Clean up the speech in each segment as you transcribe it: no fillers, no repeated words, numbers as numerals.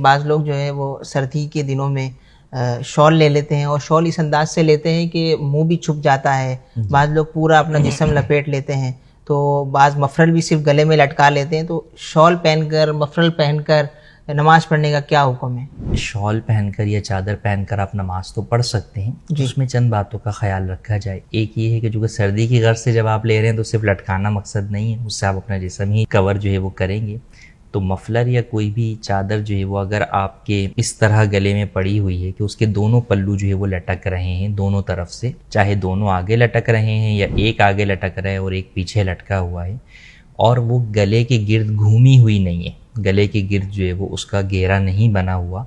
بعض لوگ جو ہے وہ سردی کے دنوں میں شال لے لیتے ہیں، اور شال اس انداز سے لیتے ہیں کہ منہ بھی چھپ جاتا ہے، بعض لوگ پورا اپنا جسم لپیٹ لیتے ہیں، تو بعض مفرل بھی صرف گلے میں لٹکا لیتے ہیں. تو شال پہن کر، مفرل پہن کر نماز پڑھنے کا کیا حکم ہے؟ شال پہن کر یا چادر پہن کر آپ نماز تو پڑھ سکتے ہیں. اس میں چند باتوں کا خیال رکھا جائے. ایک یہ ہے کہ جو کہ سردی کی غرض سے جب آپ لے رہے ہیں تو صرف لٹکانا مقصد نہیں ہے، اس سے آپ اپنا جسم ہی کور جو ہے وہ کریں گے. تو مفلر یا کوئی بھی چادر جو ہے وہ اگر آپ کے اس طرح گلے میں پڑی ہوئی ہے کہ اس کے دونوں پلو جو ہے وہ لٹک رہے ہیں دونوں طرف سے، چاہے دونوں آگے لٹک رہے ہیں یا ایک آگے لٹک رہا ہے اور ایک پیچھے لٹکا ہوا ہے، اور وہ گلے کے گرد گھومی ہوئی نہیں ہے، گلے کے گرد جو ہے وہ اس کا گھیرا نہیں بنا ہوا،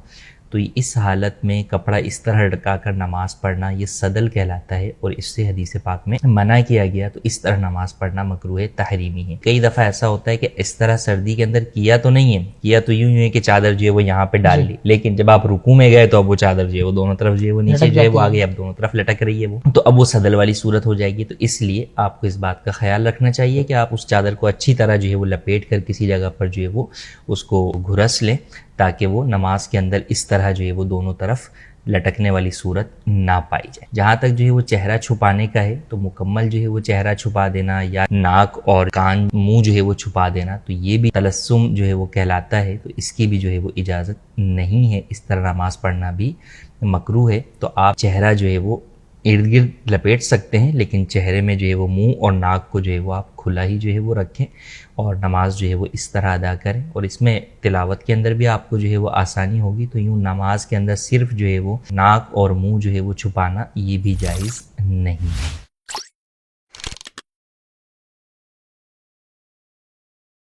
تو اس حالت میں کپڑا اس طرح لٹکا کر نماز پڑھنا یہ صدل کہلاتا ہے، اور اس سے حدیث پاک میں منع کیا گیا. تو اس طرح نماز پڑھنا مکروہ تحریمی ہے. کئی دفعہ ایسا ہوتا ہے کہ اس طرح سردی کے اندر کیا تو نہیں ہے، کیا تو یوں ہے کہ چادر جو ہے وہ یہاں پہ ڈال لی، لیکن جب آپ رکوع میں گئے تو اب وہ چادر جو ہے وہ دونوں طرف جو ہے وہ نیچے جو ہے وہ آگے اب دونوں طرف لٹک رہی ہے، وہ تو اب وہ صدل والی صورت ہو جائے گی. تو اس لیے آپ کو اس بات کا خیال رکھنا چاہیے کہ آپ اس چادر کو اچھی طرح جو ہے وہ لپیٹ کر کسی جگہ پر جو ہے وہ اس کو گھرس لیں، تاکہ وہ نماز کے اندر اس طرح جو ہے وہ دونوں طرف لٹکنے والی صورت نہ پائی جائے. جہاں تک جو ہے وہ چہرہ چھپانے کا ہے تو مکمل جو ہے وہ چہرہ چھپا دینا یا ناک اور کان منہ جو ہے وہ چھپا دینا تو یہ بھی تلسم جو ہے وہ کہلاتا ہے. تو اس کی بھی جو ہے وہ اجازت نہیں ہے، اس طرح نماز پڑھنا بھی مکروہ ہے. تو آپ چہرہ جو ہے وہ ارد گرد لپیٹ سکتے ہیں، لیکن چہرے میں جو ہے وہ منہ اور ناک کو جو ہے وہ آپ کھلا ہی جو ہے وہ رکھیں اور نماز جو ہے وہ اس طرح ادا کریں. اور اس میں تلاوت کے اندر بھی آپ کو جو ہے وہ آسانی ہوگی. تو یوں نماز کے اندر صرف جو ہے وہ ناک اور منہ جو ہے وہ چھپانا یہ بھی جائز نہیں ہے.